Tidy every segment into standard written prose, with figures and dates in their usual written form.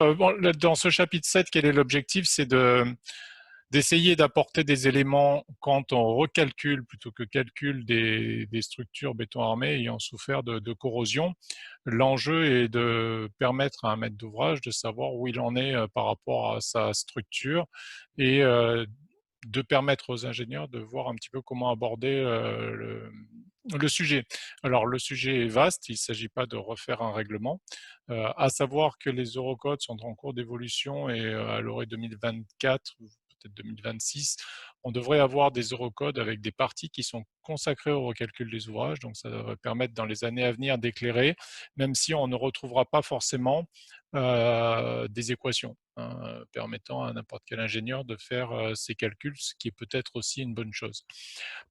Bon, dans ce chapitre 7, quel est l'objectif? C'est d'essayer d'apporter des éléments quand on recalcule, plutôt que calcule, des structures béton armé ayant souffert de corrosion. L'enjeu est de permettre à un maître d'ouvrage de savoir où il en est par rapport à sa structure et de permettre aux ingénieurs de voir un petit peu comment aborder le sujet. Alors le sujet est vaste, il ne s'agit pas de refaire un règlement, à savoir que les Eurocodes sont en cours d'évolution et à l'horizon 2024 ou peut-être 2026, on devrait avoir des Eurocodes avec des parties qui sont consacrées au recalcul des ouvrages, donc ça devrait permettre dans les années à venir d'éclairer, même si on ne retrouvera pas forcément des équations permettant à n'importe quel ingénieur de faire ces calculs, ce qui est peut-être aussi une bonne chose.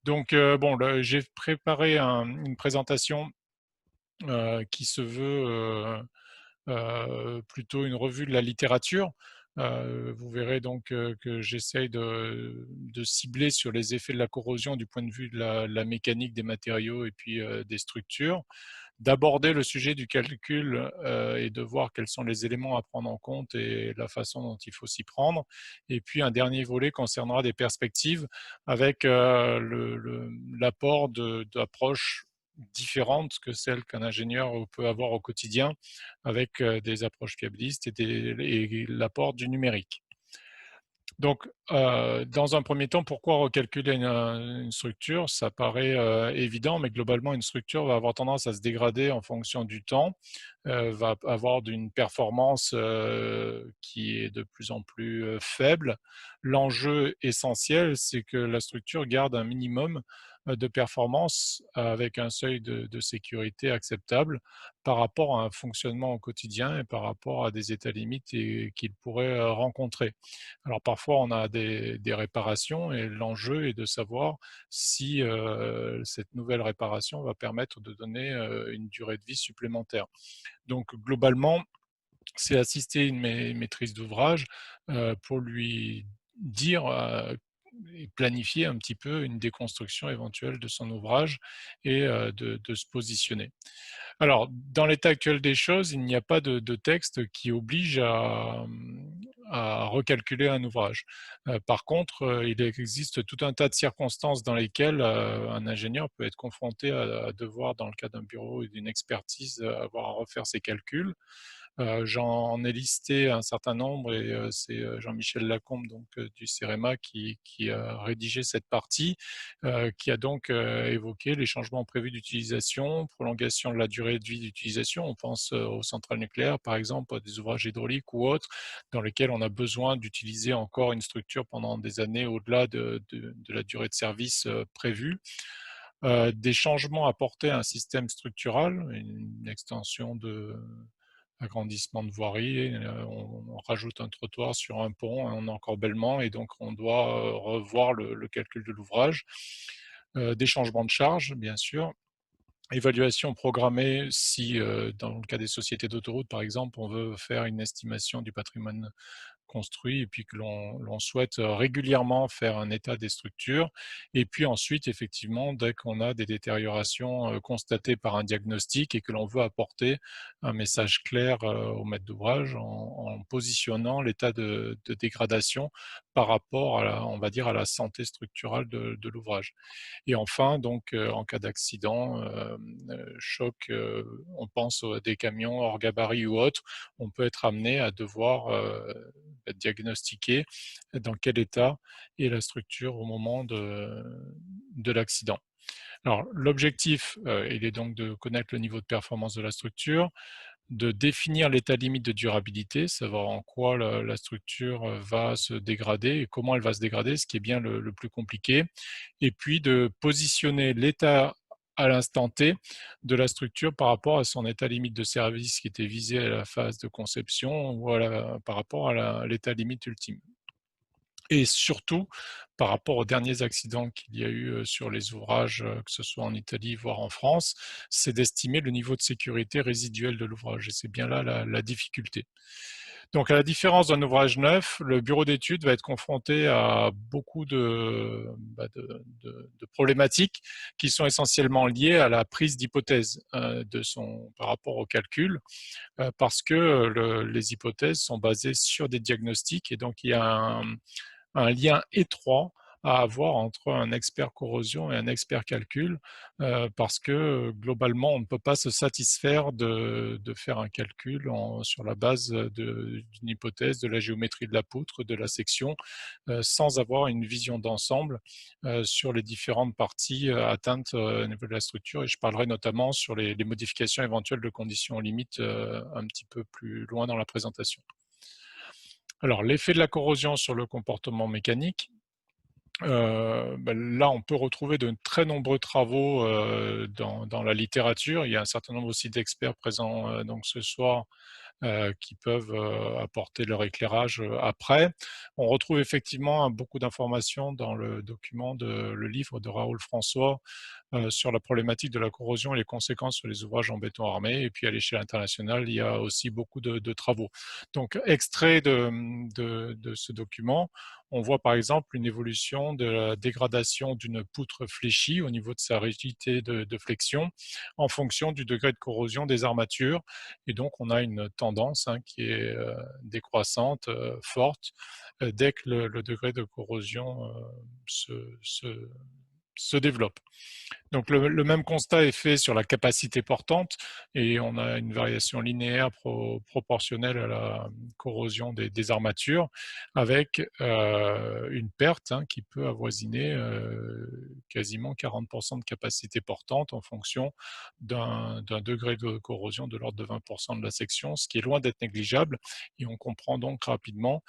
Donc bon, j'ai préparé une présentation qui se veut plutôt une revue de la littérature. Vous verrez donc que j'essaye de cibler sur les effets de la corrosion du point de vue de la mécanique des matériaux et puis des structures, d'aborder le sujet du calcul et de voir quels sont les éléments à prendre en compte et la façon dont il faut s'y prendre. Et puis un dernier volet concernera des perspectives avec l'apport d'approches différentes que celles qu'un ingénieur peut avoir au quotidien avec des approches fiabilistes et l'apport du numérique. Donc, dans un premier temps, pourquoi recalculer une structure? Ça paraît évident, mais globalement, une structure va avoir tendance à se dégrader en fonction du temps, va avoir une performance qui est de plus en plus faible. L'enjeu essentiel, c'est que la structure garde un minimum de performance avec un seuil de sécurité acceptable par rapport à un fonctionnement au quotidien et par rapport à des états limites qu'il pourrait rencontrer. Alors parfois, on a des réparations et l'enjeu est de savoir si cette nouvelle réparation va permettre de donner une durée de vie supplémentaire. Donc globalement, c'est assister une maîtrise d'ouvrage pour lui dire et planifier un petit peu une déconstruction éventuelle de son ouvrage et de se positionner. Alors, dans l'état actuel des choses, il n'y a pas de texte qui oblige à recalculer un ouvrage. Par contre, il existe tout un tas de circonstances dans lesquelles un ingénieur peut être confronté à devoir, dans le cas d'un bureau et d'une expertise, avoir à refaire ses calculs. J'en ai listé un certain nombre et c'est Jean-Michel Lacombe donc, du CEREMA qui a rédigé cette partie, qui a donc évoqué les changements prévus d'utilisation, prolongation de la durée de vie d'utilisation. On pense aux centrales nucléaires, par exemple, à des ouvrages hydrauliques ou autres, dans lesquels on a besoin d'utiliser encore une structure pendant des années au-delà de la durée de service prévue. Des changements apportés à un système structural, une extension de agrandissement de voirie, on rajoute un trottoir sur un pont, un encorbellement et donc on doit revoir le calcul de l'ouvrage. Des changements de charge, bien sûr. Évaluation programmée si, dans le cas des sociétés d'autoroutes, par exemple, on veut faire une estimation du patrimoine construit et puis que l'on souhaite régulièrement faire un état des structures. Et puis ensuite, effectivement, dès qu'on a des détériorations constatées par un diagnostic et que l'on veut apporter un message clair au maître d'ouvrage en positionnant l'état de dégradation par rapport à on va dire, à la santé structurale de l'ouvrage. Et enfin, donc, en cas d'accident, choc, on pense à des camions hors gabarit ou autres, on peut être amené à devoir diagnostiquer dans quel état est la structure au moment de l'accident. Alors, l'objectif, il est donc de connaître le niveau de performance de la structure, de définir l'état limite de durabilité, savoir en quoi la structure va se dégrader et comment elle va se dégrader, ce qui est bien le plus compliqué, et puis de positionner l'état à l'instant T de la structure par rapport à son état limite de service qui était visé à la phase de conception ou par rapport à l'état limite ultime. Et surtout, par rapport aux derniers accidents qu'il y a eu sur les ouvrages, que ce soit en Italie, voire en France, c'est d'estimer le niveau de sécurité résiduel de l'ouvrage. Et c'est bien là la difficulté. Donc, à la différence d'un ouvrage neuf, le bureau d'études va être confronté à beaucoup de problématiques qui sont essentiellement liées à la prise d'hypothèse par rapport au calcul, parce que les hypothèses sont basées sur des diagnostics et donc il y a un lien étroit à avoir entre un expert corrosion et un expert calcul, parce que globalement, on ne peut pas se satisfaire de faire un calcul sur la base d'une hypothèse, de la géométrie de la poutre, de la section, sans avoir une vision d'ensemble sur les différentes parties atteintes au niveau de la structure. Et je parlerai notamment sur les modifications éventuelles de conditions limites un petit peu plus loin dans la présentation. Alors, l'effet de la corrosion sur le comportement mécanique, là, on peut retrouver de très nombreux travaux dans la littérature. Il y a un certain nombre aussi d'experts présents donc ce soir qui peuvent apporter leur éclairage après. On retrouve effectivement beaucoup d'informations dans le livre de Raoul François sur la problématique de la corrosion et les conséquences sur les ouvrages en béton armé. Et puis à l'échelle internationale, il y a aussi beaucoup de travaux. Donc, extrait de ce document, on voit par exemple une évolution de la dégradation d'une poutre fléchie au niveau de sa rigidité de flexion en fonction du degré de corrosion des armatures. Et donc, on a une tendance qui est décroissante, forte, dès que le degré de corrosion se, se, se développe. Donc le même constat est fait sur la capacité portante et on a une variation linéaire proportionnelle à la corrosion des armatures avec une perte qui peut avoisiner quasiment 40% de capacité portante en fonction d'un degré de corrosion de l'ordre de 20% de la section, ce qui est loin d'être négligeable et on comprend donc rapidement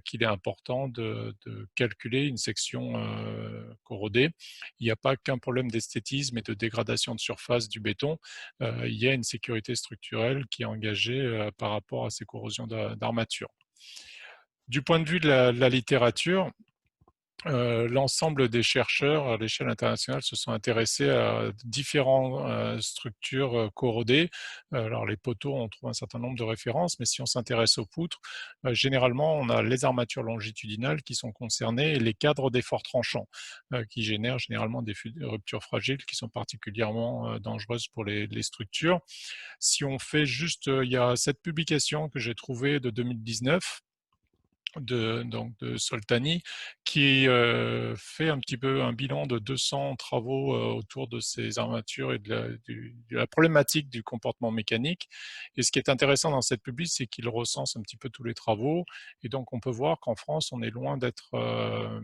qu'il est important de calculer une section corrodée. Il n'y a pas qu'un problème d'esthétisme et de dégradation de surface du béton, il y a une sécurité structurelle qui est engagée par rapport à ces corrosions d'armature. Du point de vue de la littérature, l'ensemble des chercheurs à l'échelle internationale se sont intéressés à différentes structures corrodées. Alors les poteaux, on trouve un certain nombre de références, mais si on s'intéresse aux poutres, généralement on a les armatures longitudinales qui sont concernées et les cadres d'efforts tranchants qui génèrent généralement des ruptures fragiles qui sont particulièrement dangereuses pour les structures. Si on fait juste, il y a cette publication que j'ai trouvée de 2019 de Soltani, qui fait un petit peu un bilan de 200 travaux autour de ces armatures et de la problématique du comportement mécanique. Et ce qui est intéressant dans cette publi, c'est qu'il recense un petit peu tous les travaux. Et donc, on peut voir qu'en France, on est loin d'être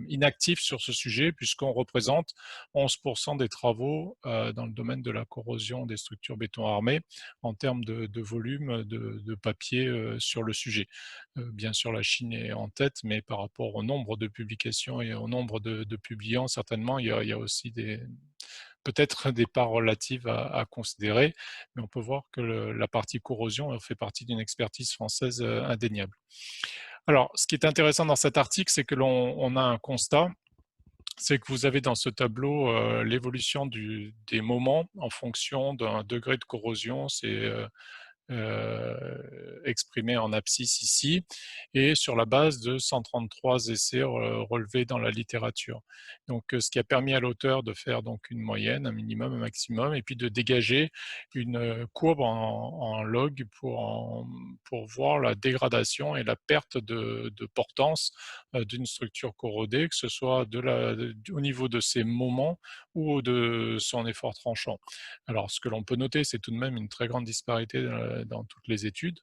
inactif sur ce sujet, puisqu'on représente 11% des travaux dans le domaine de la corrosion des structures béton armé en termes de volume de papier sur le sujet. Bien sûr, la Chine est en tête, mais par rapport au nombre de publications et au nombre de publiants, certainement, il y a aussi peut-être des parts relatives à considérer, mais on peut voir que la partie corrosion fait partie d'une expertise française indéniable. Alors, ce qui est intéressant dans cet article, c'est que l'on a un constat, c'est que vous avez dans ce tableau l'évolution des moments en fonction d'un degré de corrosion. C'est exprimé en abscisse ici, et sur la base de 133 essais relevés dans la littérature. Donc, ce qui a permis à l'auteur de faire donc une moyenne, un minimum, un maximum, et puis de dégager une courbe en log pour voir la dégradation et la perte de portance d'une structure corrodée, que ce soit au niveau de ses moments ou de son effort tranchant. Alors, ce que l'on peut noter, c'est tout de même une très grande disparité dans toutes les études,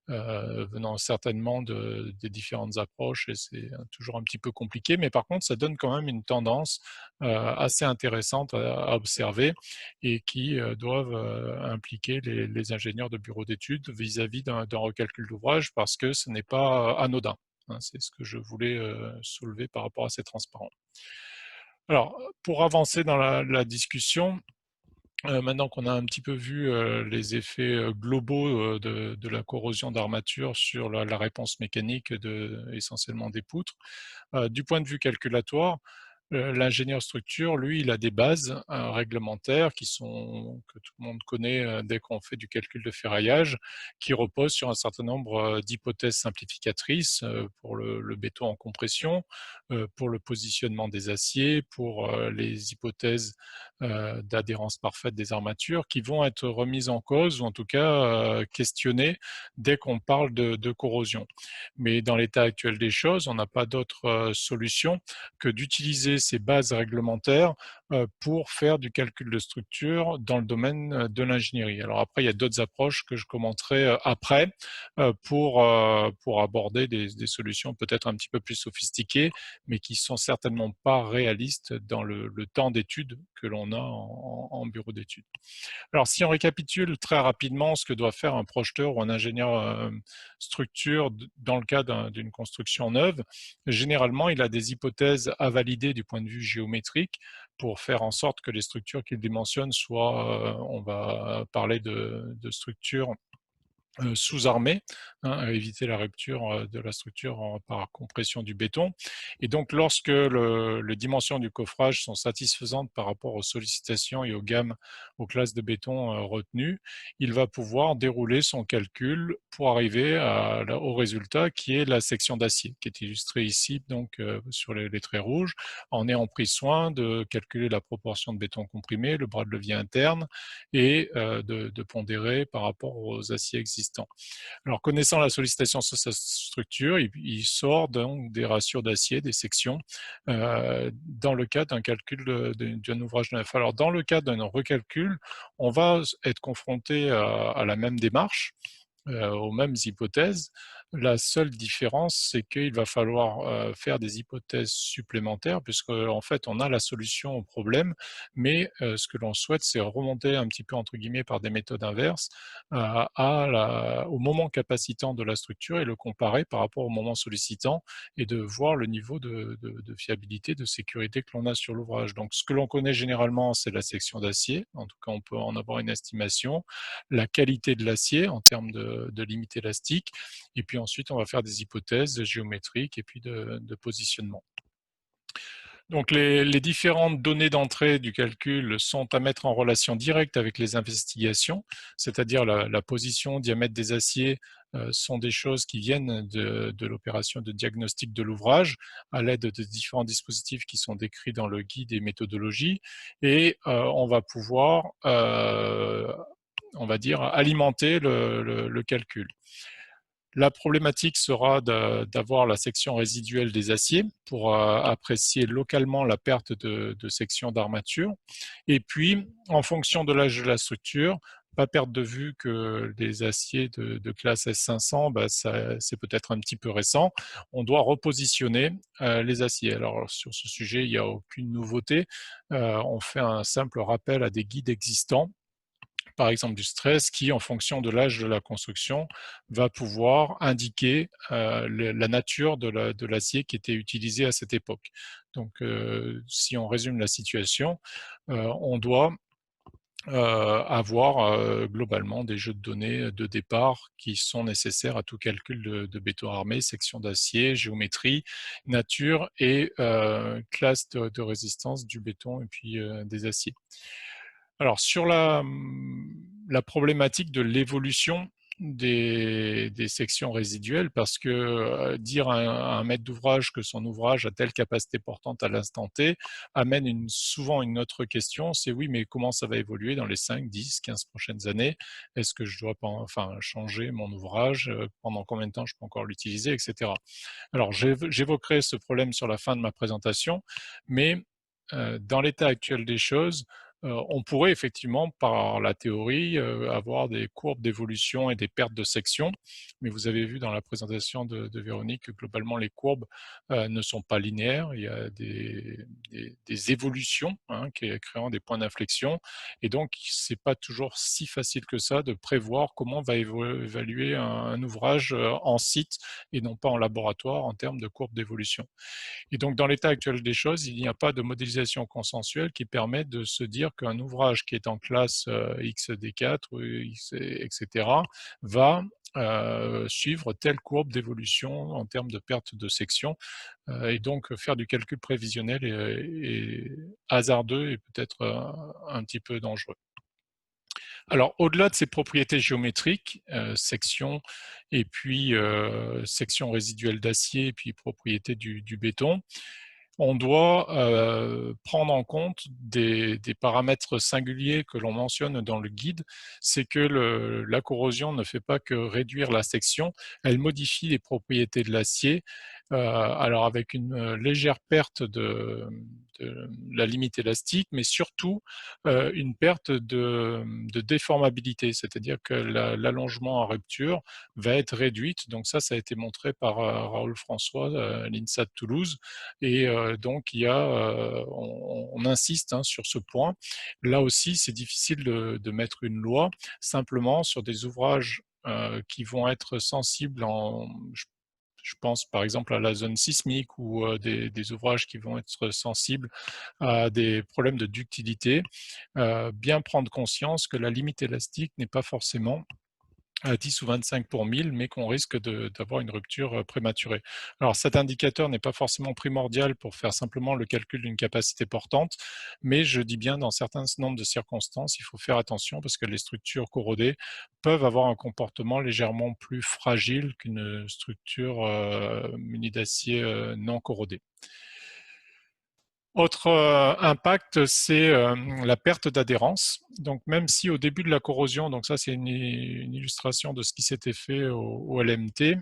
venant certainement des différentes approches, et c'est toujours un petit peu compliqué, mais par contre, ça donne quand même une tendance assez intéressante à observer et qui doivent impliquer les ingénieurs de bureaux d'études vis-à-vis d'un recalcul d'ouvrage, parce que ce n'est pas anodin. C'est ce que je voulais soulever par rapport à ces transparents. Alors, pour avancer dans la discussion, maintenant qu'on a un petit peu vu les effets globaux de la corrosion d'armature sur la réponse mécanique essentiellement des poutres, du point de vue calculatoire, L'ingénieur structure, lui, il a des bases réglementaires que tout le monde connaît dès qu'on fait du calcul de ferraillage, qui reposent sur un certain nombre d'hypothèses simplificatrices pour le béton en compression, pour le positionnement des aciers, pour les hypothèses d'adhérence parfaite des armatures, qui vont être remises en cause ou en tout cas questionnées dès qu'on parle de corrosion. Mais dans l'état actuel des choses, on n'a pas d'autre solution que d'utiliser ces bases réglementaires pour faire du calcul de structure dans le domaine de l'ingénierie. Alors après, il y a d'autres approches que je commenterai après pour aborder des solutions peut-être un petit peu plus sophistiquées, mais qui sont certainement pas réalistes dans le temps d'étude que l'on a en bureau d'études. Alors, si on récapitule très rapidement ce que doit faire un projeteur ou un ingénieur structure dans le cas d'une construction neuve, généralement, il a des hypothèses à valider du point de vue géométrique pour faire en sorte que les structures qu'il dimensionne soient, on va parler de structures sous-armée, hein, à éviter la rupture de la structure par compression du béton. Et donc, lorsque les dimensions du coffrage sont satisfaisantes par rapport aux sollicitations et aux gammes, aux classes de béton retenues, il va pouvoir dérouler son calcul pour arriver au résultat qui est la section d'acier, qui est illustrée ici donc sur les traits rouges, en ayant pris soin de calculer la proportion de béton comprimé, le bras de levier interne, et de pondérer par rapport aux aciers existants. Alors, connaissant la sollicitation sur sa structure, il sort donc des ratios d'acier, des sections, dans le cas d'un calcul d'un ouvrage neuf. Alors, dans le cas d'un recalcul, on va être confronté à la même démarche, aux mêmes hypothèses. La seule différence, c'est qu'il va falloir faire des hypothèses supplémentaires, puisque en fait, on a la solution au problème, mais ce que l'on souhaite, c'est remonter un petit peu, entre guillemets, par des méthodes inverses au moment capacitant de la structure et le comparer par rapport au moment sollicitant et de voir le niveau de fiabilité, de sécurité que l'on a sur l'ouvrage. Donc, ce que l'on connaît généralement, c'est la section d'acier. En tout cas, on peut en avoir une estimation. La qualité de l'acier en termes de limite élastique. Et puis ensuite, on va faire des hypothèses géométriques et puis de positionnement. Donc les différentes données d'entrée du calcul sont à mettre en relation directe avec les investigations, c'est-à-dire la position, diamètre des aciers sont des choses qui viennent de l'opération de diagnostic de l'ouvrage à l'aide de différents dispositifs qui sont décrits dans le guide et méthodologie, et on va pouvoir, on va dire, alimenter le calcul. La problématique sera d'avoir la section résiduelle des aciers pour apprécier localement la perte de section d'armature. Et puis, en fonction de l'âge de la structure, pas perdre de vue que les aciers de classe S500, bah, c'est peut-être un petit peu récent. On doit repositionner les aciers. Alors, sur ce sujet, il n'y a aucune nouveauté. On fait un simple rappel à des guides existants, par exemple du stress, qui, en fonction de l'âge de la construction, va pouvoir indiquer la nature de l'acier qui était utilisé à cette époque. Donc, si on résume la situation, on doit avoir globalement des jeux de données de départ qui sont nécessaires à tout calcul de béton armé, section d'acier, géométrie, nature et classe de résistance du béton et puis des aciers. Alors, sur la problématique de l'évolution des sections résiduelles, parce que dire à un maître d'ouvrage que son ouvrage a telle capacité portante à l'instant T amène souvent une autre question, c'est oui, mais comment ça va évoluer dans les 5, 10, 15 prochaines années? Est-ce que je dois changer mon ouvrage? Pendant combien de temps je peux encore l'utiliser, etc. Alors, j'évoquerai ce problème sur la fin de ma présentation, mais dans l'état actuel des choses, on pourrait effectivement, par la théorie, avoir des courbes d'évolution et des pertes de section, mais vous avez vu dans la présentation de Véronique que globalement les courbes ne sont pas linéaires, il y a des évolutions hein, créant des points d'inflexion, et donc c'est pas toujours si facile que ça de prévoir comment va évaluer un ouvrage en site et non pas en laboratoire en termes de courbe d'évolution. Et donc, dans l'état actuel des choses, il n'y a pas de modélisation consensuelle qui permet de se dire qu'un ouvrage qui est en classe XD4, etc., va suivre telle courbe d'évolution en termes de perte de section, et donc faire du calcul prévisionnel est hasardeux et peut-être un petit peu dangereux. Alors, au-delà de ces propriétés géométriques, section et puis section résiduelle d'acier et puis propriété du béton, on doit prendre en compte des paramètres singuliers que l'on mentionne dans le guide. C'est que la corrosion ne fait pas que réduire la section, elle modifie les propriétés de l'acier, alors avec une légère perte de la limite élastique, mais surtout une perte de déformabilité, c'est-à-dire que l'allongement en rupture va être réduite. Donc ça a été montré par Raoul François, l'INSA de Toulouse, et donc on insiste sur ce point. Là aussi, c'est difficile de mettre une loi. Simplement, sur des ouvrages qui vont être sensibles je pense par exemple à la zone sismique ou des ouvrages qui vont être sensibles à des problèmes de ductilité, bien prendre conscience que la limite élastique n'est pas forcément à 10 ou 25 pour 1000, mais qu'on risque d'avoir une rupture prématurée. Alors cet indicateur n'est pas forcément primordial pour faire simplement le calcul d'une capacité portante, mais je dis bien dans certains nombres de circonstances, il faut faire attention parce que les structures corrodées peuvent avoir un comportement légèrement plus fragile qu'une structure munie d'acier non corrodé. Autre impact, c'est la perte d'adhérence. Donc même si au début de la corrosion, donc ça c'est une illustration de ce qui s'était fait au LMT,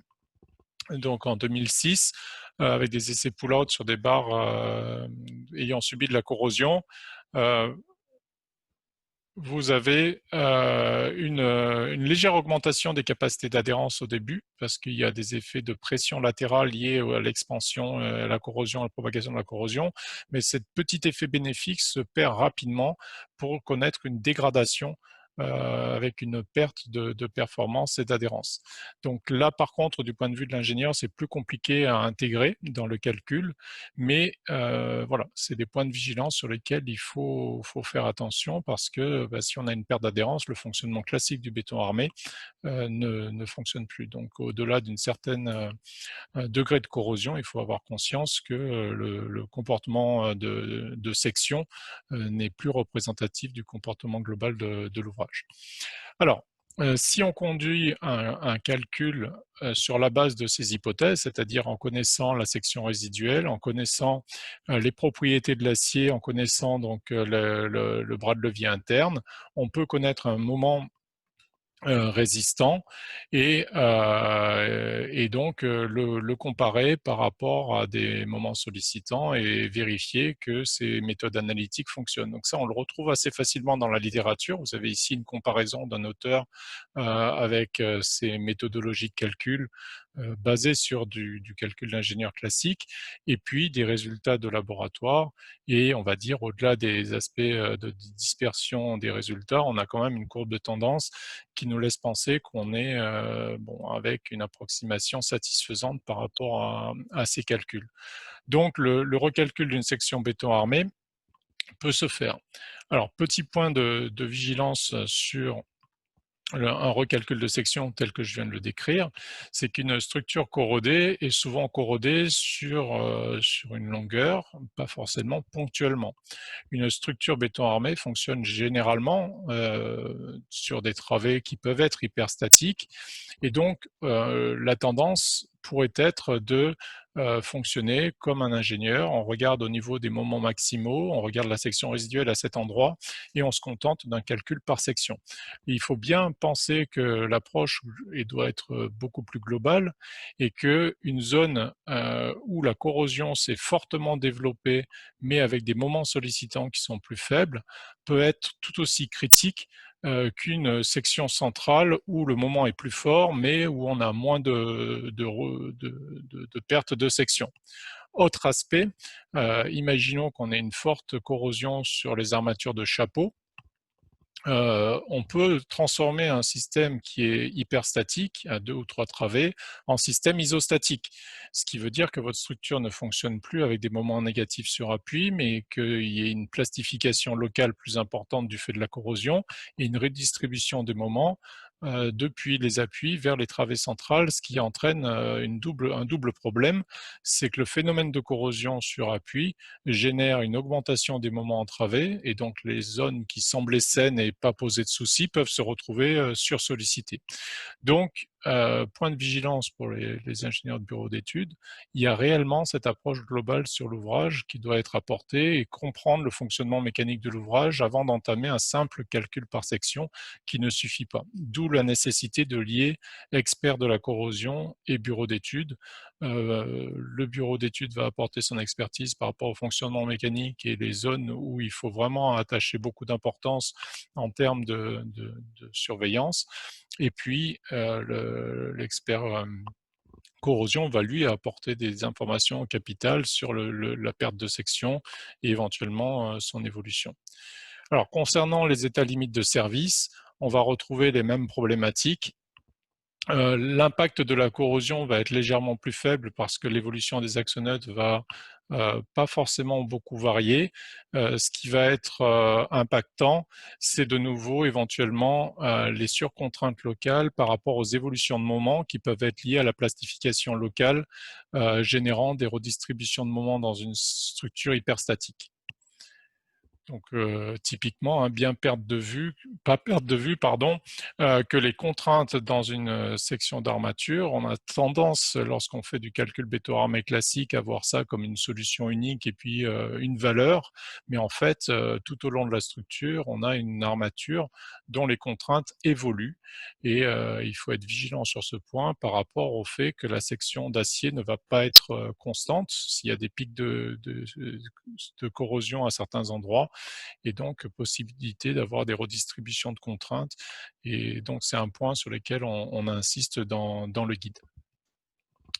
donc en 2006, avec des essais pull-out sur des barres ayant subi de la corrosion, euh, vous avez une légère augmentation des capacités d'adhérence au début, parce qu'il y a des effets de pression latérale liés à l'expansion, à la corrosion, à la propagation de la corrosion, mais ce petit effet bénéfique se perd rapidement pour connaître une dégradation avec une perte de performance et d'adhérence. Donc là, par contre, du point de vue de l'ingénieur, c'est plus compliqué à intégrer dans le calcul, mais voilà, c'est des points de vigilance sur lesquels il faut faire attention parce que si on a une perte d'adhérence, le fonctionnement classique du béton armé ne fonctionne plus. Donc au-delà d'une certaine degré de corrosion, il faut avoir conscience que le comportement de section n'est plus représentatif du comportement global de l'ouvrage. Alors, si on conduit un calcul sur la base de ces hypothèses, c'est-à-dire en connaissant la section résiduelle, en connaissant les propriétés de l'acier, en connaissant donc le bras de levier interne, on peut connaître un moment résistant et donc le comparer par rapport à des moments sollicitants et vérifier que ces méthodes analytiques fonctionnent. Donc ça, on le retrouve assez facilement dans la littérature. Vous avez ici une comparaison d'un auteur avec ces méthodologies de calcul basées sur du calcul d'ingénieur classique et puis des résultats de laboratoire. Et on va dire, au-delà des aspects de dispersion des résultats, on a quand même une courbe de tendance qui nous laisse penser qu'on est avec une approximation satisfaisante par rapport à ces calculs. Donc le recalcul d'une section béton armé peut se faire. Alors petit point de vigilance sur un recalcul de section tel que je viens de le décrire, c'est qu'une structure corrodée est souvent corrodée sur une longueur, pas forcément ponctuellement. Une structure béton armé fonctionne généralement sur des travées qui peuvent être hyperstatiques et donc la tendance pourrait être de fonctionner comme un ingénieur. On regarde au niveau des moments maximaux, on regarde la section résiduelle à cet endroit et on se contente d'un calcul par section. Il faut bien penser que l'approche doit être beaucoup plus globale et qu'une zone où la corrosion s'est fortement développée mais avec des moments sollicitants qui sont plus faibles, peut être tout aussi critique qu'une section centrale où le moment est plus fort, mais où on a moins de pertes de section. Autre aspect, imaginons qu'on ait une forte corrosion sur les armatures de chapeau. On peut transformer un système qui est hyperstatique, à 2 ou 3 travées, en système isostatique. Ce qui veut dire que votre structure ne fonctionne plus avec des moments négatifs sur appui, mais qu'il y ait une plastification locale plus importante du fait de la corrosion et une redistribution des moments depuis les appuis vers les travées centrales, ce qui entraîne un double problème, c'est que le phénomène de corrosion sur appui génère une augmentation des moments entravés, et donc les zones qui semblaient saines et pas poser de soucis peuvent se retrouver sursollicitées. Donc, point de vigilance pour les ingénieurs de bureau d'études, il y a réellement cette approche globale sur l'ouvrage qui doit être apportée et comprendre le fonctionnement mécanique de l'ouvrage avant d'entamer un simple calcul par section qui ne suffit pas. D'où la nécessité de lier experts de la corrosion et bureau d'études. Le bureau d'études va apporter son expertise par rapport au fonctionnement mécanique et les zones où il faut vraiment attacher beaucoup d'importance en termes de surveillance. Et puis, l'expert corrosion va lui apporter des informations capitales sur la perte de section et éventuellement son évolution. Alors, concernant les états limites de service, on va retrouver les mêmes problématiques. L'impact de la corrosion va être légèrement plus faible parce que l'évolution des axoneutres va pas forcément beaucoup varier. Ce qui va être impactant, c'est de nouveau éventuellement les surcontraintes locales par rapport aux évolutions de moment qui peuvent être liées à la plastification locale, générant des redistributions de moments dans une structure hyperstatique. Donc, typiquement, hein, bien perdre de vue, pas perdre de vue, pardon, que les contraintes dans une section d'armature, on a tendance, lorsqu'on fait du calcul béton-armé classique, à voir ça comme une solution unique et puis une valeur. Mais en fait, tout au long de la structure, on a une armature dont les contraintes évoluent. Et il faut être vigilant sur ce point par rapport au fait que la section d'acier ne va pas être constante s'il y a des pics de corrosion à certains endroits, et donc possibilité d'avoir des redistributions de contraintes. Et donc c'est un point sur lequel on insiste dans le guide.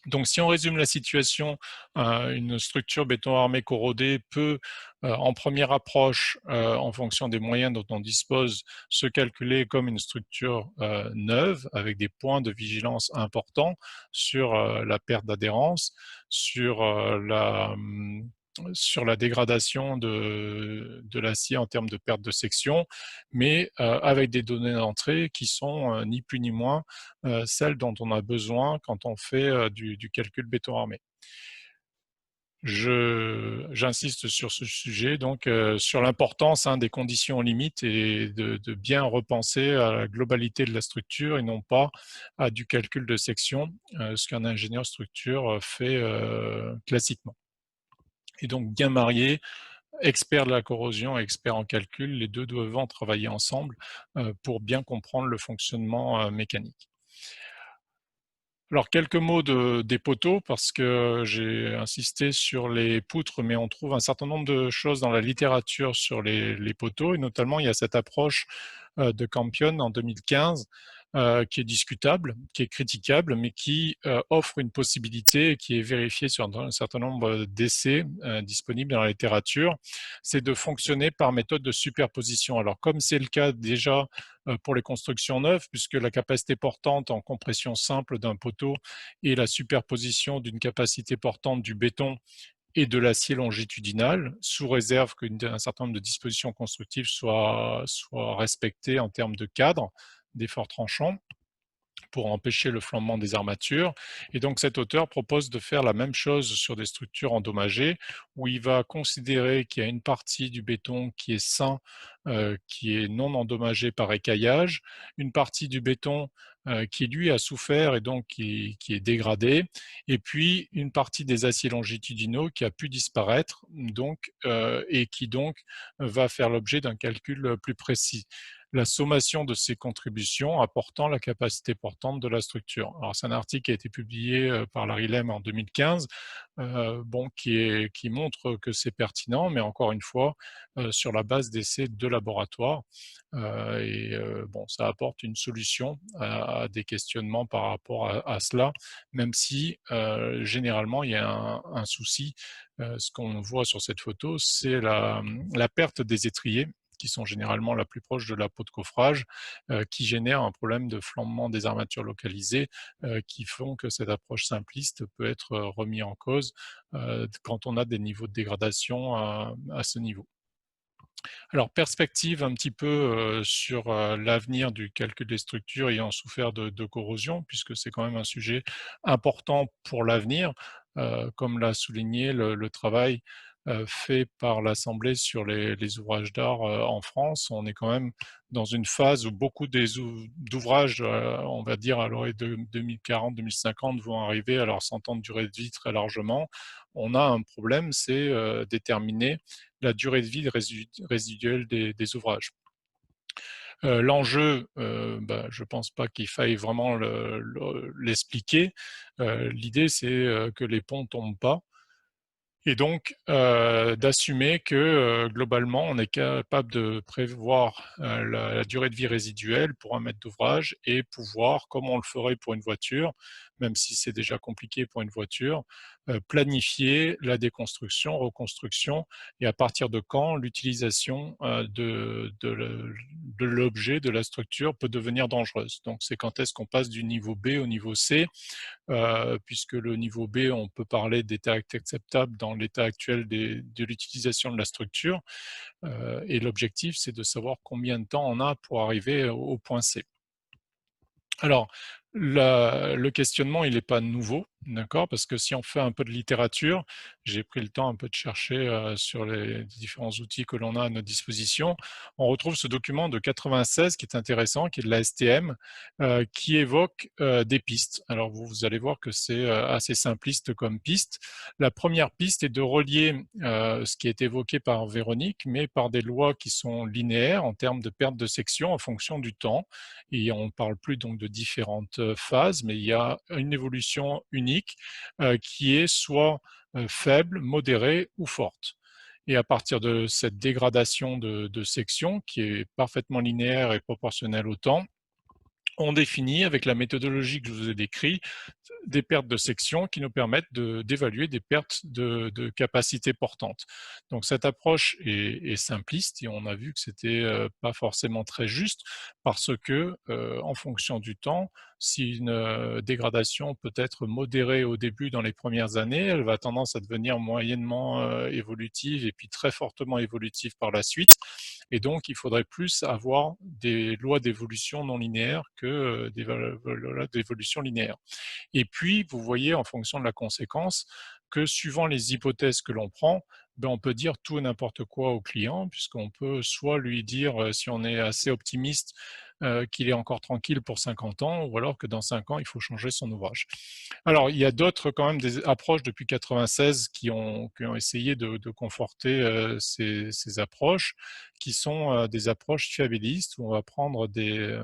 Donc, si on résume la situation, une structure béton armé corrodée peut, en première approche, en fonction des moyens dont on dispose, se calculer comme une structure neuve, avec des points de vigilance importants sur la perte d'adhérence, sur sur la dégradation de l'acier en termes de perte de section, mais avec des données d'entrée qui sont ni plus ni moins celles dont on a besoin quand on fait du calcul béton armé. J'insiste sur ce sujet, donc sur l'importance des conditions limites et de bien repenser à la globalité de la structure et non pas à du calcul de section, ce qu'un ingénieur structure fait classiquement. Et donc bien marier expert de la corrosion et expert en calcul, les deux doivent travailler ensemble pour bien comprendre le fonctionnement mécanique. Alors, quelques mots des poteaux, parce que j'ai insisté sur les poutres, mais on trouve un certain nombre de choses dans la littérature sur les poteaux, et notamment il y a cette approche de Campion en 2015 qui est discutable, qui est critiquable, mais qui offre une possibilité qui est vérifiée sur un certain nombre d'essais disponibles dans la littérature, c'est de fonctionner par méthode de superposition. Alors, comme c'est le cas déjà pour les constructions neuves, puisque la capacité portante en compression simple d'un poteau est la superposition d'une capacité portante du béton et de l'acier longitudinal, sous réserve qu'un certain nombre de dispositions constructives soient respectées en termes de cadre, d'efforts tranchants, pour empêcher le flambement des armatures. Et donc cet auteur propose de faire la même chose sur des structures endommagées, où il va considérer qu'il y a une partie du béton qui est sain, qui est non endommagé par écaillage, une partie du béton qui lui a souffert et donc qui est dégradé, et puis une partie des aciers longitudinaux qui a pu disparaître donc, et qui donc va faire l'objet d'un calcul plus précis, la sommation de ces contributions apportant la capacité portante de la structure. Alors, c'est un article qui a été publié par Larry Lem en 2015, bon, qui montre que c'est pertinent, mais encore une fois, sur la base d'essais de laboratoire. Bon, ça apporte une solution à des questionnements par rapport à cela, même si généralement il y a un souci. Ce qu'on voit sur cette photo, c'est la perte des étriers, qui sont généralement la plus proche de la peau de coffrage, qui génère un problème de flambement des armatures localisées, qui font que cette approche simpliste peut être remise en cause quand on a des niveaux de dégradation à ce niveau. Alors, perspective un petit peu sur l'avenir du calcul des structures ayant souffert de corrosion, puisque c'est quand même un sujet important pour l'avenir. Comme l'a souligné le travail fait par l'Assemblée sur les ouvrages d'art en France, on est quand même dans une phase où beaucoup d'ouvrages, on va dire à l'horizon de 2040-2050, vont arriver à leur 100 ans de durée de vie très largement. On a un problème, c'est déterminer la durée de vie résiduelle des ouvrages. L'enjeu, je ne pense pas qu'il faille vraiment l'expliquer. L'idée, c'est que les ponts ne tombent pas et donc d'assumer que globalement, on est capable de prévoir la durée de vie résiduelle pour un mètre d'ouvrage et pouvoir, comme on le ferait pour une voiture, même si c'est déjà compliqué pour une voiture, planifier la déconstruction, reconstruction et à partir de quand l'utilisation de l'objet, de la structure peut devenir dangereuse. Donc c'est quand est-ce qu'on passe du niveau B au niveau C, puisque le niveau B, on peut parler d'état acceptable dans l'état actuel de l'utilisation de la structure. Et l'objectif, c'est de savoir combien de temps on a pour arriver au point C. Alors, le questionnement, il n'est pas nouveau, d'accord? Parce que si on fait un peu de littérature, j'ai pris le temps un peu de chercher sur les différents outils que l'on a à notre disposition. On retrouve ce document de 96 qui est intéressant, qui est de la STM, qui évoque des pistes. Alors, vous allez voir que c'est assez simpliste comme piste. La première piste est de relier ce qui est évoqué par Véronique, mais par des lois qui sont linéaires en termes de perte de section en fonction du temps. Et on ne parle plus donc de différentes phases, mais il y a une évolution unique qui est soit faible, modérée ou forte. Et à partir de cette dégradation de section, qui est parfaitement linéaire et proportionnelle au temps, on définit avec la méthodologie que je vous ai décrite des pertes de section qui nous permettent d'évaluer des pertes de capacité portante. Donc cette approche est simpliste et on a vu que c'était pas forcément très juste parce que en fonction du temps, si une dégradation peut être modérée au début dans les premières années, elle va tendance à devenir moyennement évolutive et puis très fortement évolutive par la suite. Et donc, il faudrait plus avoir des lois d'évolution non linéaires que des lois d'évolution linéaire. Et puis, vous voyez, en fonction de la conséquence, que suivant les hypothèses que l'on prend, ben, on peut dire tout et n'importe quoi au client, puisqu'on peut soit lui dire, si on est assez optimiste, qu'il est encore tranquille pour 50 ans, ou alors que dans 5 ans, il faut changer son ouvrage. Alors, il y a d'autres quand même des approches depuis 96 qui ont essayé de conforter ces approches, qui sont des approches fiabilistes, où on va prendre des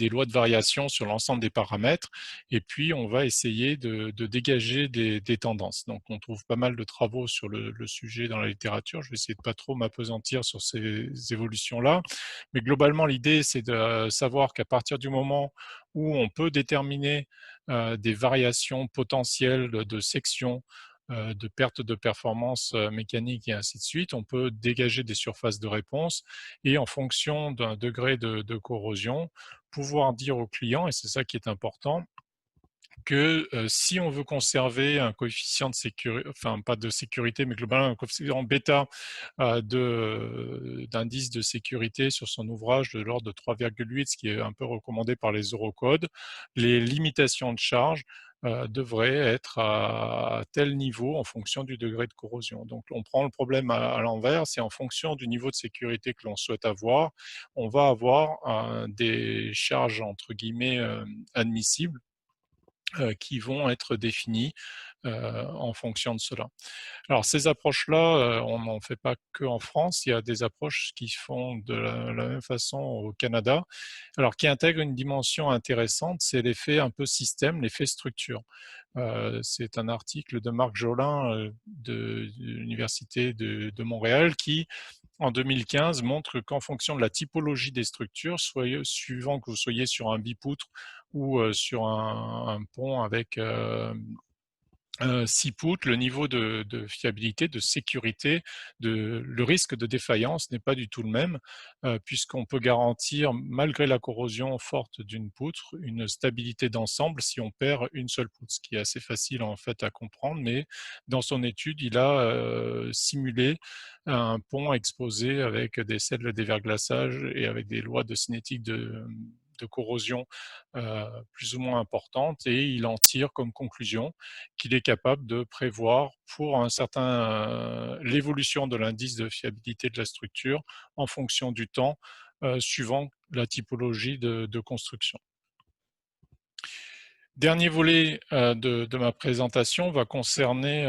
lois de variation sur l'ensemble des paramètres, et puis on va essayer de dégager des tendances. Donc on trouve pas mal de travaux sur le sujet dans la littérature. Je vais essayer de pas trop m'apesantir sur ces évolutions-là, mais globalement l'idée c'est de savoir qu'à partir du moment où on peut déterminer des variations potentielles de section, de perte de performance mécanique et ainsi de suite, on peut dégager des surfaces de réponse et en fonction d'un degré de corrosion, pouvoir dire au client, et c'est ça qui est important, que si on veut conserver un coefficient de sécurité, enfin pas de sécurité, mais globalement un coefficient bêta d'indice de sécurité sur son ouvrage de l'ordre de 3,8, ce qui est un peu recommandé par les Eurocodes, les limitations de charge devraient être à tel niveau en fonction du degré de corrosion. Donc on prend le problème à l'envers, c'est en fonction du niveau de sécurité que l'on souhaite avoir, on va avoir des charges entre guillemets admissibles qui vont être définies en fonction de cela. Alors ces approches-là, on n'en fait pas qu'en France, il y a des approches qui font de la même façon au Canada, alors qui intègrent une dimension intéressante, c'est l'effet un peu système, l'effet structure. C'est un article de Marc Jolin de l'Université de Montréal qui, en 2015, montre qu'en fonction de la typologie des structures, suivant que vous soyez sur un bipoutre ou sur un pont avec s'y-put, le niveau de fiabilité, de sécurité, le risque de défaillance n'est pas du tout le même, puisqu'on peut garantir, malgré la corrosion forte d'une poutre, une stabilité d'ensemble si on perd une seule poutre, ce qui est assez facile en fait à comprendre, mais dans son étude, il a simulé un pont exposé avec des selles de déverglaçage et avec des lois de cinétique de corrosion plus ou moins importantes, et il en tire comme conclusion qu'il est capable de prévoir pour un certain l'évolution de l'indice de fiabilité de la structure en fonction du temps, suivant la typologie de construction. Dernier volet de ma présentation va concerner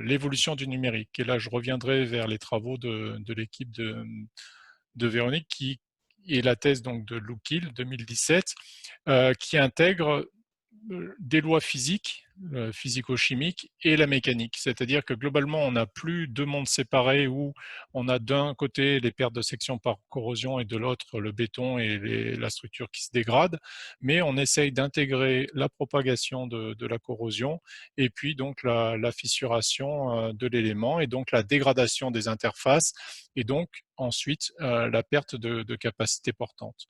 l'évolution du numérique. Et là, je reviendrai vers les travaux de l'équipe de Véronique qui est la thèse donc de Loukil 2017, qui intègre des lois physiques, physico-chimiques et la mécanique. C'est-à-dire que globalement, on n'a plus deux mondes séparés où on a d'un côté les pertes de section par corrosion et de l'autre le béton et la structure qui se dégrade, mais on essaye d'intégrer la propagation de la corrosion et puis donc la fissuration de l'élément et donc la dégradation des interfaces et donc ensuite la perte de capacité portante.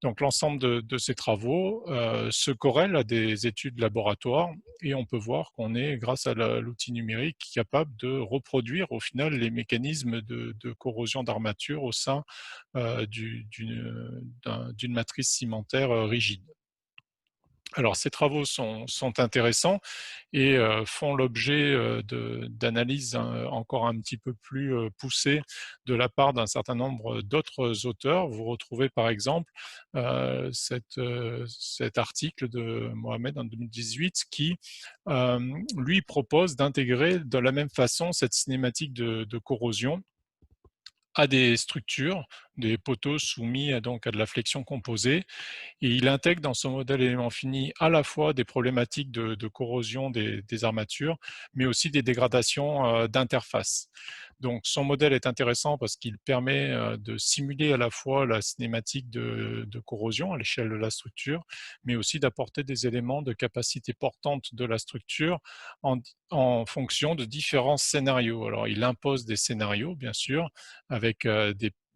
Donc l'ensemble de ces travaux se corrèle à des études laboratoires et on peut voir qu'on est, grâce à l'outil numérique, capable de reproduire au final les mécanismes de corrosion d'armature au sein d'une matrice cimentaire rigide. Alors ces travaux sont intéressants et font l'objet d'analyses encore un petit peu plus poussées de la part d'un certain nombre d'autres auteurs. Vous retrouvez par exemple cet article de Mohamed en 2018 qui lui propose d'intégrer de la même façon cette cinématique de corrosion à des structures, des poteaux soumis donc à de la flexion composée, et il intègre dans son modèle élément fini à la fois des problématiques de corrosion des armatures, mais aussi des dégradations d'interface. Donc son modèle est intéressant parce qu'il permet de simuler à la fois la cinématique de corrosion à l'échelle de la structure, mais aussi d'apporter des éléments de capacité portante de la structure en fonction de différents scénarios. Alors il impose des scénarios, bien sûr, avec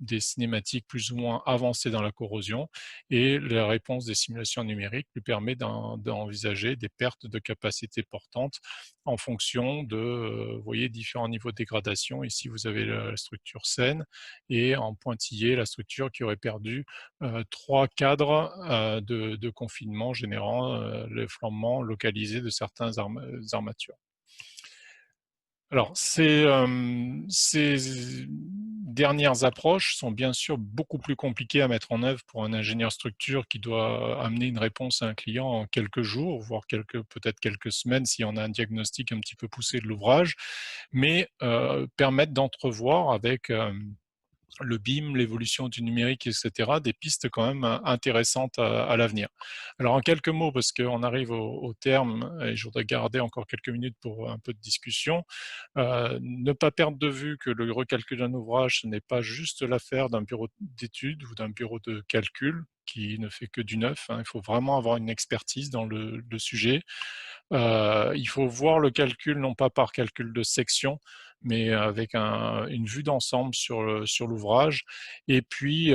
des cinématiques plus ou moins avancées dans la corrosion, et la réponse des simulations numériques lui permet d'envisager des pertes de capacité portante en fonction de, vous voyez, différents niveaux de dégradation. Ici, vous avez la structure saine et en pointillé, la structure qui aurait perdu 3 cadres de confinement générant le flambement localisé de certains armatures. Alors, ces dernières approches sont bien sûr beaucoup plus compliquées à mettre en œuvre pour un ingénieur structure qui doit amener une réponse à un client en quelques jours, voire peut-être quelques semaines si on a un diagnostic un petit peu poussé de l'ouvrage, mais permettent d'entrevoir avec le BIM, l'évolution du numérique, etc., des pistes quand même intéressantes à l'avenir. Alors en quelques mots, parce qu'on arrive au terme et je voudrais garder encore quelques minutes pour un peu de discussion, ne pas perdre de vue que le recalcul d'un ouvrage, ce n'est pas juste l'affaire d'un bureau d'études ou d'un bureau de calcul qui ne fait que du neuf, hein. Il faut vraiment avoir une expertise dans le sujet. Il faut voir le calcul non pas par calcul de section, mais avec une vue d'ensemble sur l'ouvrage. Et puis,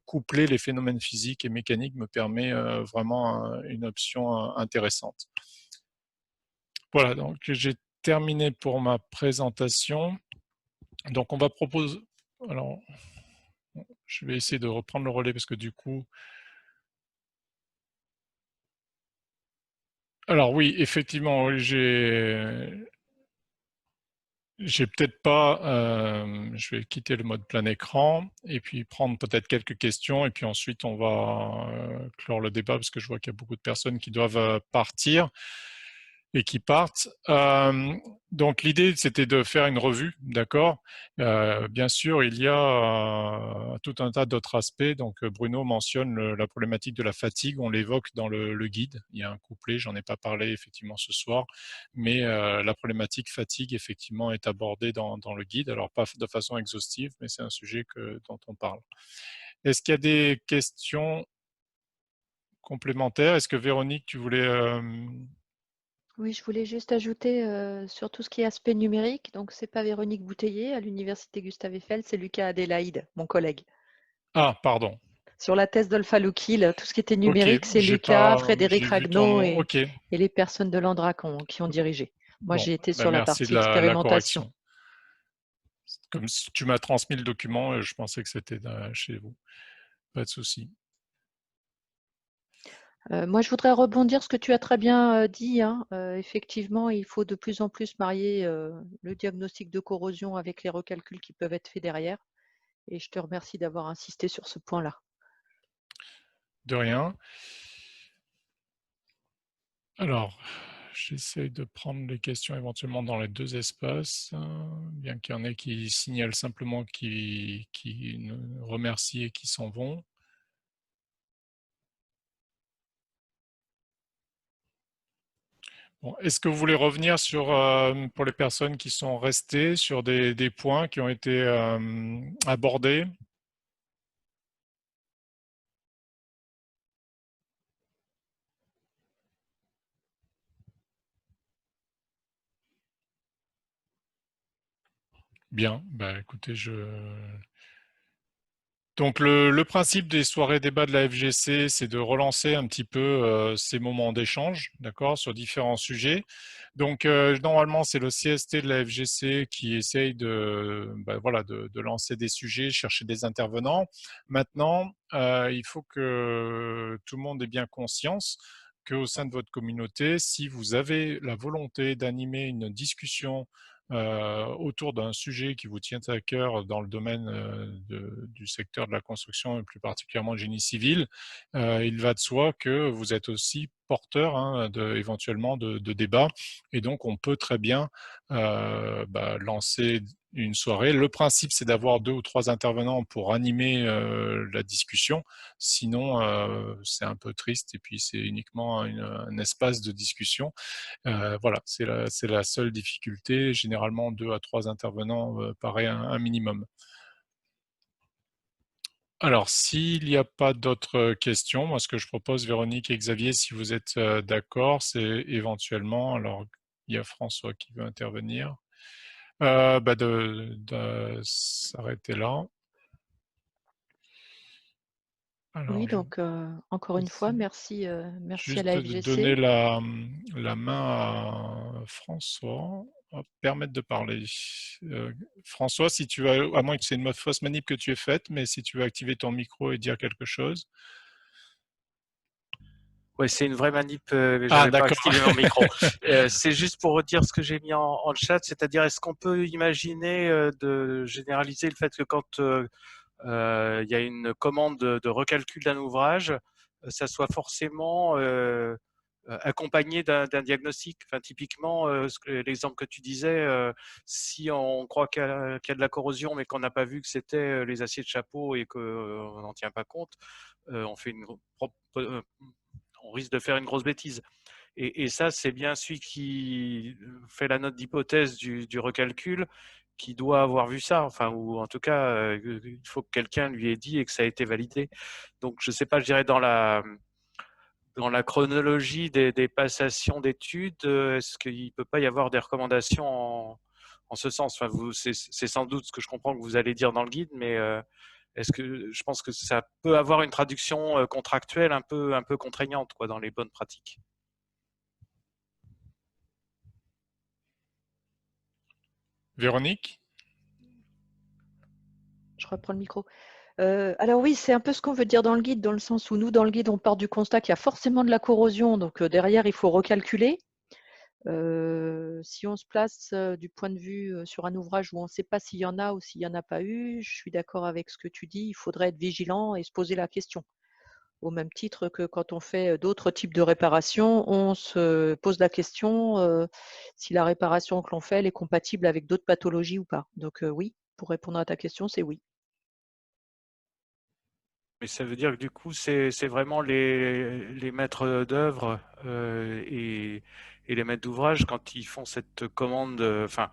coupler les phénomènes physiques et mécaniques me permet vraiment une option intéressante. Voilà, donc j'ai terminé pour ma présentation. Donc on va proposer... Alors, je vais essayer de reprendre le relais parce que du coup... Alors oui, effectivement, oui, j'ai peut-être pas, je vais quitter le mode plein écran et puis prendre peut-être quelques questions et puis ensuite on va clore le débat parce que je vois qu'il y a beaucoup de personnes qui doivent partir et qui partent. Donc l'idée, c'était de faire une revue, d'accord. Bien sûr, il y a tout un tas d'autres aspects. Donc Bruno mentionne la problématique de la fatigue, on l'évoque dans le guide. Il y a un couplet, j'en ai pas parlé effectivement ce soir, mais la problématique fatigue effectivement est abordée dans le guide. Alors pas de façon exhaustive, mais c'est un sujet dont on parle. Est-ce qu'il y a des questions complémentaires? Est-ce que Véronique, tu voulais Oui, je voulais juste ajouter sur tout ce qui est aspect numérique. Donc, c'est pas Véronique Bouteiller à l'université Gustave Eiffel, c'est Lucas Adélaïde, mon collègue. Ah, pardon. Sur la thèse d'Olfa Loukil, tout ce qui était Ok, numérique, c'est Lucas, Frédéric j'ai vu ton Ragnaud nom. et, Ok. et les personnes de l'Andra qui ont dirigé. Moi, Bon, j'ai été ben sur la merci de partie la expérimentation. correction. Comme si tu m'as transmis le document, je pensais que c'était chez vous. Pas de souci. Moi, je voudrais rebondir ce que tu as très bien dit, hein. Effectivement, il faut de plus en plus marier le diagnostic de corrosion avec les recalculs qui peuvent être faits derrière. Et je te remercie d'avoir insisté sur ce point-là. De rien. Alors, j'essaye de prendre les questions éventuellement dans les deux espaces, bien qu'il y en ait qui signalent simplement qui nous remercient et qui s'en vont. Bon, est-ce que vous voulez revenir sur, pour les personnes qui sont restées, sur des points qui ont été abordés? Bien, bah, écoutez, donc le principe des soirées débats de la FGC, c'est de relancer un petit peu ces moments d'échange, d'accord, sur différents sujets. Donc normalement, c'est le CST de la FGC qui essaye voilà, de lancer des sujets, chercher des intervenants. Maintenant, il faut que tout le monde ait bien conscience qu'au sein de votre communauté, si vous avez la volonté d'animer une discussion autour d'un sujet qui vous tient à cœur dans le domaine du secteur de la construction et plus particulièrement le génie civil, il va de soi que vous êtes aussi porteur éventuellement de débats et donc on peut très bien lancer une soirée. Le principe, c'est d'avoir 2 ou 3 intervenants pour animer la discussion. Sinon, c'est un peu triste et puis c'est uniquement un espace de discussion. Voilà, c'est la seule difficulté. Généralement, 2 à 3 intervenants paraît un minimum. Alors, s'il n'y a pas d'autres questions, moi, ce que je propose, Véronique et Xavier, si vous êtes d'accord, c'est éventuellement, alors, il y a François qui veut intervenir, de s'arrêter là. Oui, Alors, je donc encore vais une fois, essayer merci à juste la de donner FGC. la main à François. Hop, permettre de parler. François, si tu as, à moins que c'est une fausse manip que tu aies faite, mais si tu veux activer ton micro et dire quelque chose. Ouais, c'est une vraie manip, mais Ah, j'avais pas d'accord. activé mon micro. C'est juste pour redire ce que j'ai mis en chat, c'est-à-dire est-ce qu'on peut imaginer de généraliser le fait que quand il y a une commande de recalcul d'un ouvrage, ça soit forcément accompagné d'un diagnostic. Enfin, typiquement, l'exemple que tu disais, si on croit qu'il y a de la corrosion, mais qu'on n'a pas vu que c'était les aciers de chapeau et qu'on n'en tient pas compte, on fait on risque de faire une grosse bêtise. Et ça, c'est bien celui qui fait la note d'hypothèse du recalcul qui doit avoir vu ça, enfin, ou en tout cas, il faut que quelqu'un lui ait dit et que ça a été validé. Donc, je ne sais pas, je dirais dans la chronologie des passations d'études, est-ce qu'il ne peut pas y avoir des recommandations en ce sens? Enfin, c'est sans doute ce que je comprends que vous allez dire dans le guide, mais est-ce que je pense que ça peut avoir une traduction contractuelle un peu contraignante quoi, dans les bonnes pratiques? Véronique? Je reprends le micro. Alors oui, c'est un peu ce qu'on veut dire dans le guide, dans le sens où nous, dans le guide, on part du constat qu'il y a forcément de la corrosion, donc derrière, il faut recalculer. Si on se place du point de vue sur un ouvrage où on ne sait pas s'il y en a ou s'il n'y en a pas eu, je suis d'accord avec ce que tu dis, il faudrait être vigilant et se poser la question. Au même titre que quand on fait d'autres types de réparations, on se pose la question si la réparation que l'on fait elle est compatible avec d'autres pathologies ou pas. Donc oui, pour répondre à ta question, c'est oui. Mais ça veut dire que du coup, c'est vraiment les maîtres d'œuvre et les maîtres d'ouvrage quand ils font cette commande. Enfin,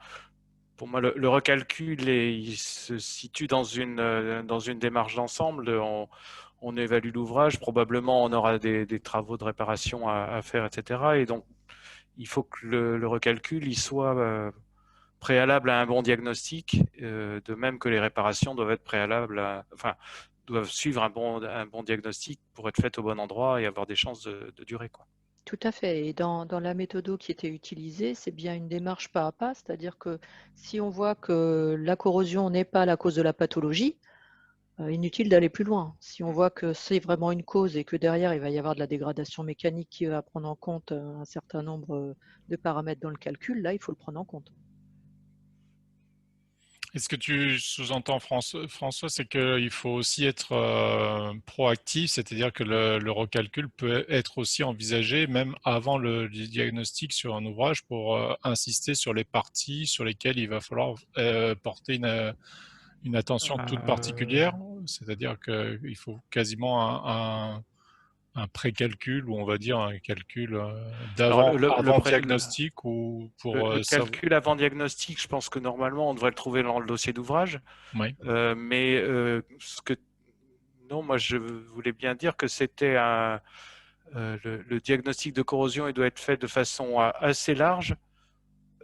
pour moi, le recalcul, il se situe dans une démarche d'ensemble. On évalue l'ouvrage, probablement on aura des travaux de réparation à faire, etc. Et donc, il faut que le recalcul il soit préalable à un bon diagnostic, de même que les réparations doivent être préalables doivent suivre un bon diagnostic pour être faites au bon endroit et avoir des chances de durer, quoi. Tout à fait. Et dans la méthode qui était utilisée, c'est bien une démarche pas à pas, c'est-à-dire que si on voit que la corrosion n'est pas la cause de la pathologie, inutile d'aller plus loin. Si on voit que c'est vraiment une cause et que derrière, il va y avoir de la dégradation mécanique qui va prendre en compte un certain nombre de paramètres dans le calcul, là, il faut le prendre en compte. Et ce que tu sous-entends, François, c'est qu'il faut aussi être proactif, c'est-à-dire que le recalcul peut être aussi envisagé même avant le diagnostic sur un ouvrage pour insister sur les parties sur lesquelles il va falloir porter une attention toute particulière. C'est-à-dire qu'il faut quasiment un pré-calcul ou on va dire un calcul Alors, avant diagnostic ou pour le savoir. calcul avant diagnostic, je pense que normalement, on devrait le trouver dans le dossier d'ouvrage. Oui. Non, moi, je voulais bien dire que c'était le diagnostic de corrosion, il doit être fait de façon assez large,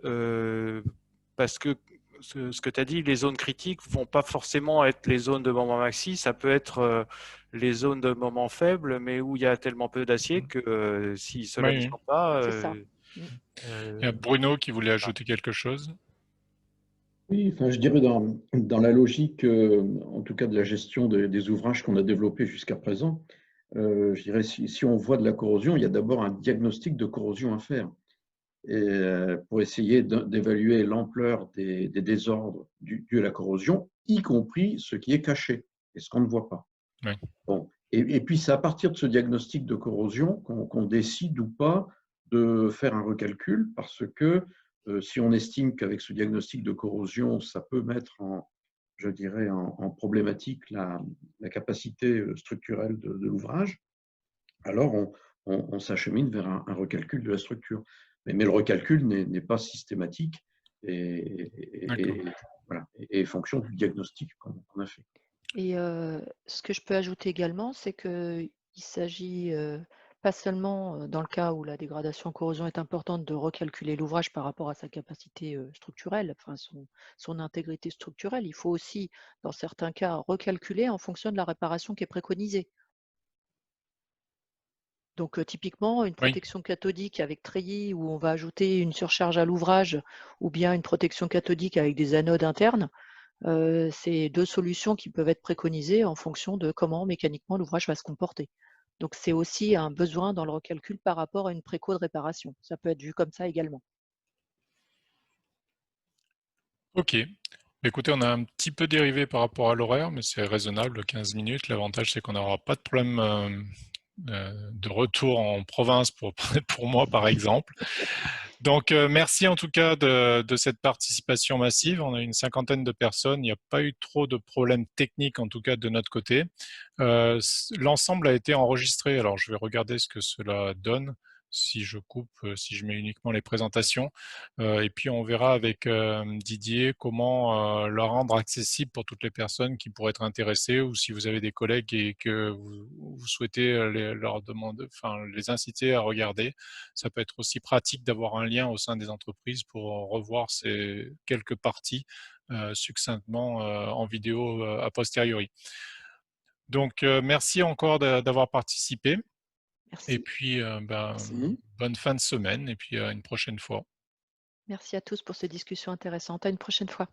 parce que ce que tu as dit, les zones critiques vont pas forcément être les zones de moment maxi, ça peut être les zones de moment faible, mais où il y a tellement peu d'acier que si cela ne Oui. change pas. C'est ça. Il y a Bruno qui voulait ajouter quelque chose. Oui, enfin, je dirais dans la logique, en tout cas de la gestion des ouvrages qu'on a développés jusqu'à présent, je dirais si on voit de la corrosion, il y a d'abord un diagnostic de corrosion à faire. Et pour essayer d'évaluer l'ampleur des désordres dus à la corrosion, y compris ce qui est caché et ce qu'on ne voit pas. Oui. Bon. Et puis, c'est à partir de ce diagnostic de corrosion qu'on décide ou pas de faire un recalcul, parce que si on estime qu'avec ce diagnostic de corrosion, ça peut mettre je dirais, en problématique la capacité structurelle de l'ouvrage, alors on s'achemine vers un recalcul de la structure. Mais le recalcul n'est pas systématique voilà, et fonction du diagnostic qu'on a fait. Et ce que je peux ajouter également, c'est qu'il s'agit pas seulement dans le cas où la dégradation corrosion est importante de recalculer l'ouvrage par rapport à sa capacité structurelle, enfin son intégrité structurelle. Il faut aussi, dans certains cas, recalculer en fonction de la réparation qui est préconisée. Donc typiquement, une Oui. protection cathodique avec treillis où on va ajouter une surcharge à l'ouvrage ou bien une protection cathodique avec des anodes internes, c'est deux solutions qui peuvent être préconisées en fonction de comment mécaniquement l'ouvrage va se comporter. Donc c'est aussi un besoin dans le recalcul par rapport à une préco de réparation. Ça peut être vu comme ça également. Ok. Écoutez, on a un petit peu dérivé par rapport à l'horaire, mais c'est raisonnable, 15 minutes. L'avantage, c'est qu'on n'aura pas de problème de retour en province pour moi, par exemple. Donc, merci en tout cas de cette participation massive. On a une 50aine de personnes. Il n'y a pas eu trop de problèmes techniques, en tout cas de notre côté. L'ensemble a été enregistré. Alors, je vais regarder ce que cela donne si je coupe, si je mets uniquement les présentations. Et puis, on verra avec Didier comment la rendre accessible pour toutes les personnes qui pourraient être intéressées, ou si vous avez des collègues et que vous souhaitez leur demander, enfin, les inciter à regarder. Ça peut être aussi pratique d'avoir un lien au sein des entreprises pour revoir ces quelques parties succinctement en vidéo a posteriori. Donc, merci encore d'avoir participé. Merci. Et puis, bonne fin de semaine et puis à une prochaine fois. Merci à tous pour ces discussions intéressantes. À une prochaine fois.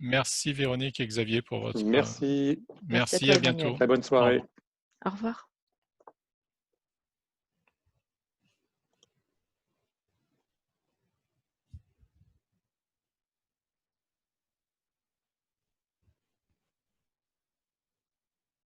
Merci Véronique et Xavier pour votre... Merci. Merci à toi, bientôt. Emmanuel. Très bonne soirée. Au revoir.